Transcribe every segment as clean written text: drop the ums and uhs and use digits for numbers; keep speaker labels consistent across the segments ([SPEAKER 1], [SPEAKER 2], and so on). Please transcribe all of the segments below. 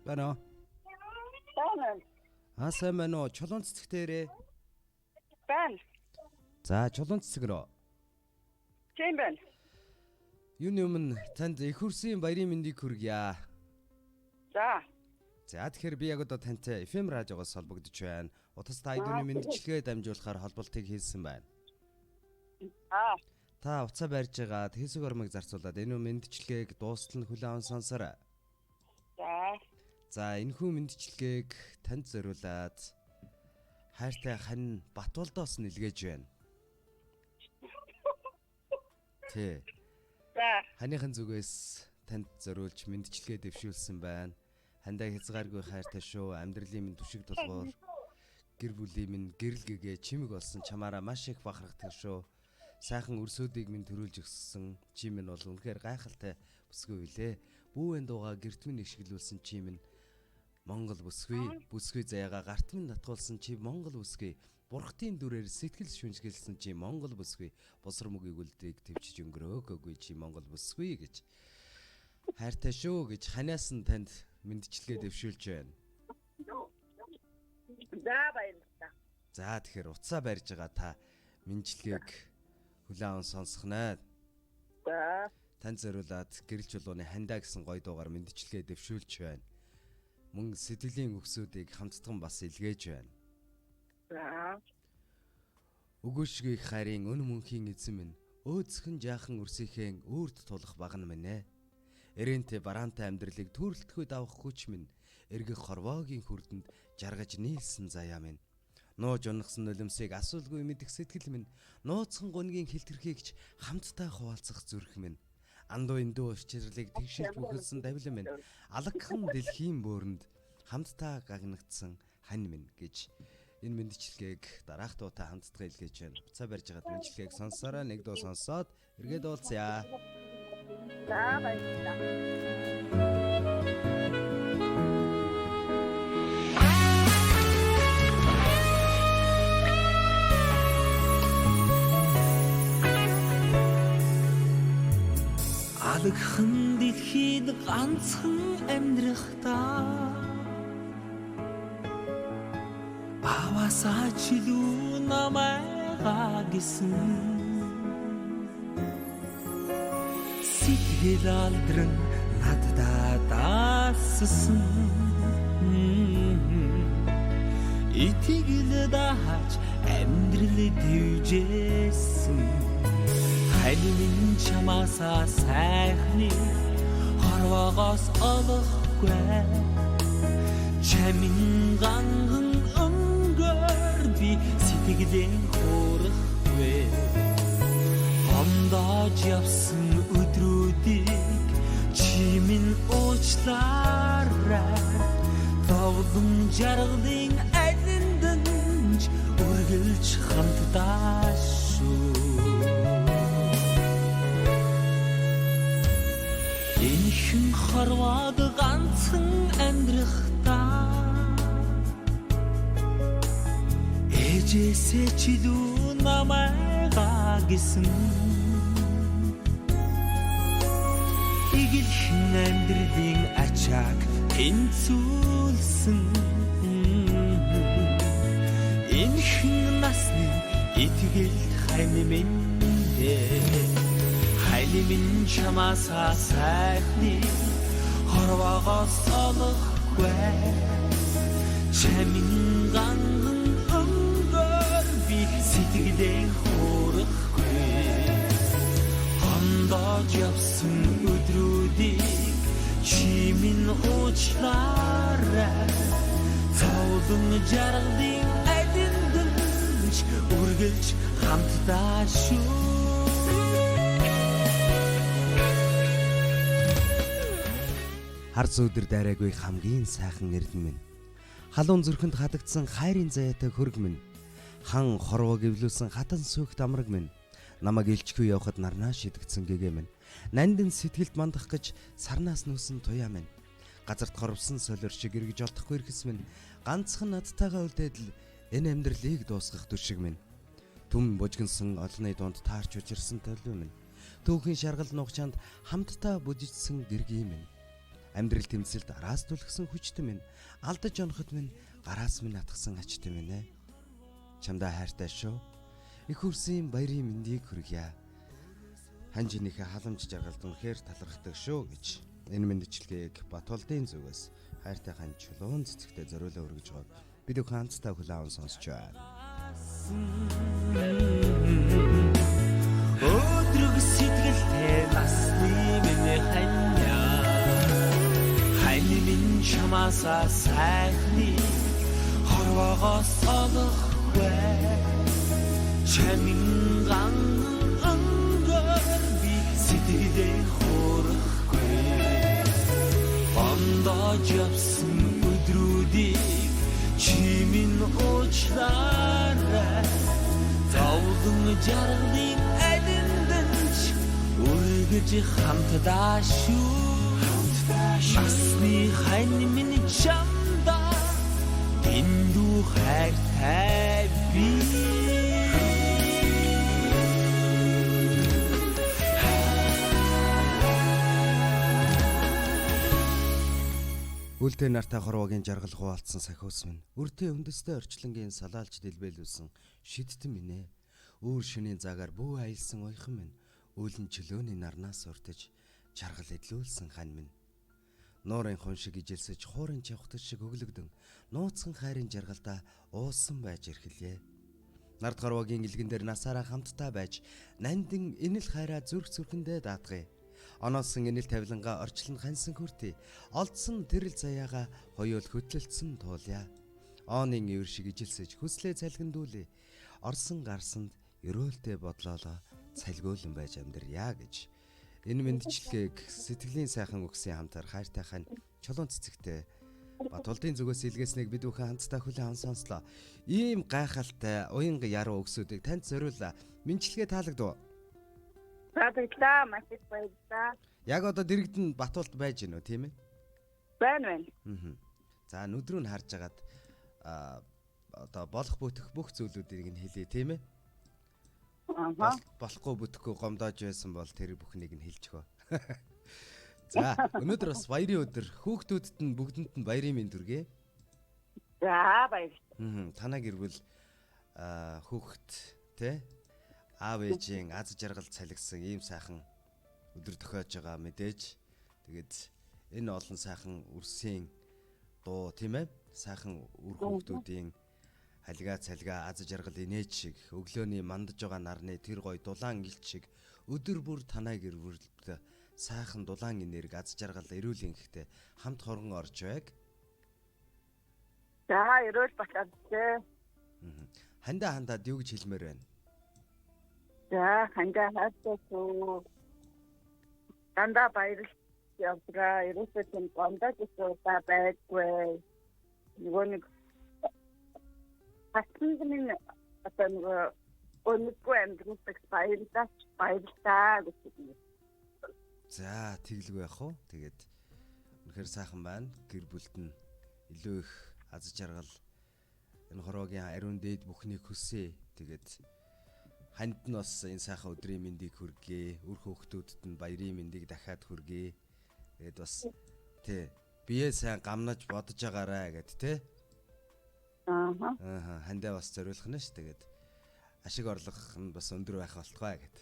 [SPEAKER 1] Байна уу?
[SPEAKER 2] Байна.
[SPEAKER 1] Сайн байна уу? Чулуун цэцэгтэрээ.
[SPEAKER 2] Байна.
[SPEAKER 1] За, чулуун цэцэг рүү.
[SPEAKER 2] Тийм байна.
[SPEAKER 1] Юуны өмнө танд их хүрсэн баярын мэндийг хүргье.
[SPEAKER 2] За.
[SPEAKER 1] За, тэгэхээр би яг одоо тантай FM радиогоос холбогдож байна. Утас та айдууны мэндчилгээ дамжуулахаар холболтыг хийсэн байна. Та уцаа барьж байгаа хэсэг ормыг зарцуулаад энэ мэндчилгээг дуустал нь хүлээн аван сонсороо. За, энэхүү мэндчилгээг танд зориулаад хайртай хань Батболдоос нэлгээж байна. Тэ.
[SPEAKER 2] За.
[SPEAKER 1] Ханыхан зүгээс танд зориулж мэндчилгээ дэвшүүлсэн байна. Хандаа хязгааргүй хайртай шүү. Амьдралын минь түшиг тулгуур. Гэр бүлийн минь гэрэл гэгээ чимэг болсон чамаараа маш их бахархдаг шүү. Сайхан өрсөөдийг минь төрүүлж өгсөн чи минь бол үнэхээр гайхалтай бүсгүй билээ. Бүүвэн дууга гэрт минь ишгэлүүлсэн чи минь Монгол бүсгүй заяага гарт минь татгуулсан чи Монгол бүсгүй. Бурхтын дүрээр сэтгэл шүнжгэлсэн чи Монгол бүсгүй. Босор мөгийг үлдийг төвчж өнгөрөөгөөгүй чи Монгол бүсгүй гэж хайртай шүү гэж ханаас нь танд мэндчилгээ дэвшүүлж байна.
[SPEAKER 2] За баярлалаа.
[SPEAKER 1] За тэгэхээр уцаа барьж байгаа та мэндчилгээг хүлээн аван сонсгоноо.
[SPEAKER 2] За.
[SPEAKER 1] Танд зориулаад гэрэл чулууны хандаа гэсэн гоё дуугаар мэндчилгээ дэвшүүлж байна. Мөн сэтгэлийн өгсүүдийг хамтдхан бас илгээж байна.
[SPEAKER 2] За.
[SPEAKER 1] Өгөөшгүй хайрын өн мөнхийн эзэн минь өөцхөн жаахан өрсөхийн өөрт тулах багна минь ээ. Эрэнтэй бараантай амьдралыг төрөлтгөө давах хүч минь эргэх хорвоогийн хүрдэнд жаргаж нийлсэн заяа минь. Нууж унахсан нулимсыг асуулгүй мэдэх сэтгэл минь нууцхан гунгийн хилтэрхийгч хамтдаа хуваалцах зүрх минь. Андуу эндүү учирлыг тэгшилт бүхэлсэн давлан минь алагхан дэлхийн бөөрөнд хамтдаа гагнагдсан хань минь гэж энэ мэндчилгээг дараах дуутай хамтдаа илгээж байна. Буцаа барьж байгаад мэндчилгээг сонсороо нэг дуу сонсоод эргээд уулзъя.
[SPEAKER 2] За баярлалаа.
[SPEAKER 3] Алагхан дэлхийд ганцхан амьдрахдаа аваасаа чилүү намайгаа гэсэн сэтгэл алдран наддаа даассан итгэл дааж амьдрал дэвжээсэн Хайлын чамаасаа сайхны хорвоогоос олохгүй чамин ганган өнгөр би сэтгэлэн хөөрөхгүй ондоож явсан өдрүүдийг чимин уучлаарай тавлан жаргалын алиндэнж үргэлж хамтдаа шүү Энэхэн хорвоод ганцхан амьдрахдаа ээжээсээ чилүү намайгаа гэсэн игэлхэн амьдралын ачааг тэнцүүлсэн энэхэн насны итгэл хань минь Хайлын чамаасаа сайхны хорвоогоос олохгүй чамин ганган өнгөр би сэтгэлэн хөөрөхгүй хондоож явсан өдрүүдийг чимин уучлаарай цовлон жаргалын алиндэнж үргэлж хамтдаа шүү
[SPEAKER 1] Хар зүйдэр дайраагүй хамгийн сайхан эрдэн минь. Халуун зүрхэнд хадагдсан хайрын заяатай хөрг минь. Хан хорвоо гэвлүүлсэн хатан сүхт амраг минь. Намаг илчгүй явахад нарнаа шидэгдсэн гэгээ минь. Нандин сэтгэлд мандах гэж сарнаас нүүсэн туяа минь. Газарт хорвсон солиор шиг эргэж олдохгүй эрхэс минь. Ганцхан надтайгаа үлдээд л энэ амьдралыг дуусгах түшиг минь. Түм бужигнсан олонний дунд таарч учирсан төлөв минь. Түүхийн шаргал нугчаанд хамтдаа бүжигдсэн гэргий минь. Амьдрал тэмцэлд араас түлхсэн хүчтэй минь, алдаж оноход минь гараас минь атгсан ачтай минь ээ. Чамдаа хайртай шүү. Их хүрсэн баярын мэндийг хүргье. Ханжинийхээ халамж жаргалд үнэхээр талархдаг шүү гэж энэ мэндчилгээг Батболдын зүгээс хайртай хан чулуун цэцэгтэй зориулаа өргөж байгааг бид ухаанцтай хүлээн сонсч байна.
[SPEAKER 3] Өдрөг сэтгэлтэй насны миний ханья хань минь чамаасаа сайхны хорвоогоос олохгүй чамин ган өнгөр би сэтгэлдээ хөрөхгүй ондож явсан өдрүүдийг чимин уучлаарай тавлан жаргалын алиндэнч үргэж хамтдаа шүү насны хань минь чамда дэндүү хайртай би
[SPEAKER 1] Үлдээ нартай хорвогийн жаргал хуваалцсан сахиус минь өртөө өндөстэй орчлонгийн салаалж дэлбэлүүлсэн шидтэн минь ээ. Өөр шөнийн цагаар бүү аялсан уйхан минь үүлэн чөлөөний нарнаас уртаж жаргал эдлүүлсэн хань минь. Нуурын хон шиг ижилсэж хуурын чавхтар шиг өглөгдөн нууцхан хайрын жаргалдаа уусан байж ирхэлье. Нарт хорвогийн илгэн дээр насаараа хамтдаа байж нандин энэл хайраа зүрх зүрхэндээ даатгая. Оноосон энэл тавилангаа орчлон хансан хүртээ олдсон тэрэл заяага хоёул хөтлөлдсөн туулъя.Ооны ивэр шиг ижилсэж хүслээ цалгиндүүлээ. Орсон гарсанд өрөөлтэй бодлоолоо цалгиулан байж амьдрья гэж энэ мэндчилгээг сэтгэлийн сайхан өгсөн хамтар хайртай хань чулуун цэцэгтэй Батболдын зүгээс илгээснийг бид бүхэн хамтдаа хүлээн сонслоо. Ийм гайхалтай уянга яруу өгсүүдийг танд зориуллаа. Мэндчилгээ таалагдав.
[SPEAKER 2] Баярлалаа, маш их баярлалаа.
[SPEAKER 1] Яг одоо дэрэгдэн Батболд байж гинөө тийм ээ?
[SPEAKER 2] Байна.
[SPEAKER 1] За нүдрүү нь харж агаад одоо болох бүтэх бүх зүйлүүдийг нь хэлье тийм ээ? Болохгүй бүтэхгүй гомдоож байсан бол тэр бүхнийг нь хэлж өгөө. За өнөөдөр бас баярын өдөр. Хүүхдүүдэд нь бүгдэнд нь баярын мэнд хүргэе.
[SPEAKER 2] За баярлалаа.
[SPEAKER 1] Танаа гэр бүл хүүхэд те аав ээжийн аз жаргал цалгисан ийм сайхан өдөр тохиож байгаа мэдээж. Тэгээд энэ олон сайхан үрсийн дуу тийм ээ? Сайхан үр хүүхдүүдийн халига цалга аз жаргал инээж шиг өглөөний мандаж байгаа нарны тэр гой дулаан гэлт шиг өдөр бүр танаа гэр бүлд сайхан дулаан энерги аз жаргал эрүүл инхтэй хамт хорон орж байг.
[SPEAKER 2] За эрүүл бацаадээ.
[SPEAKER 1] Хандаа юу гэж хэлмээр байна?
[SPEAKER 2] За хандаа хаасуу. Дандаа баярлалаа. Явдраа ерөөсөө гомдож байгаа байхгүй. Нэг хатсан одоо нэг өнөхгүй амьдрах баярлалаа гэж хэлнэ.
[SPEAKER 1] За тэглгүй яах вэ? Тэгээд үнэхээр сайхан байна. Гэр бүлд нь илүү их аз жаргал энэ хорвогийн ариун дээд бүхнийг хүсье. Тэгээд ханд нь бас энэ сайхан өдрийн мэндийг хүргэе. Үр хүүхдүүдэд нь баярын мэндийг дахиад хүргэе. Тэгээд бас тий бие сайн гамнаж бодож байгаарай гэд тий. Хандаа бас зориулах нь ш. Тэгээд ашиг орлого нь бас өндөр байх болтугай гэд.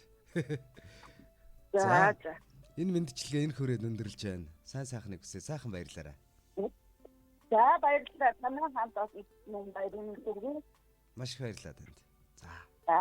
[SPEAKER 2] За.
[SPEAKER 1] Энэ мэндчилгээ энэ хүрээд өндөрлж байна. Сайн сайхныг хүсье. Сайхан баярлаарай.
[SPEAKER 2] За баярлалаа. Танай хамт олон баярын мэнд хүргэе.
[SPEAKER 1] Маш их баярлалаа танд. За.
[SPEAKER 2] За.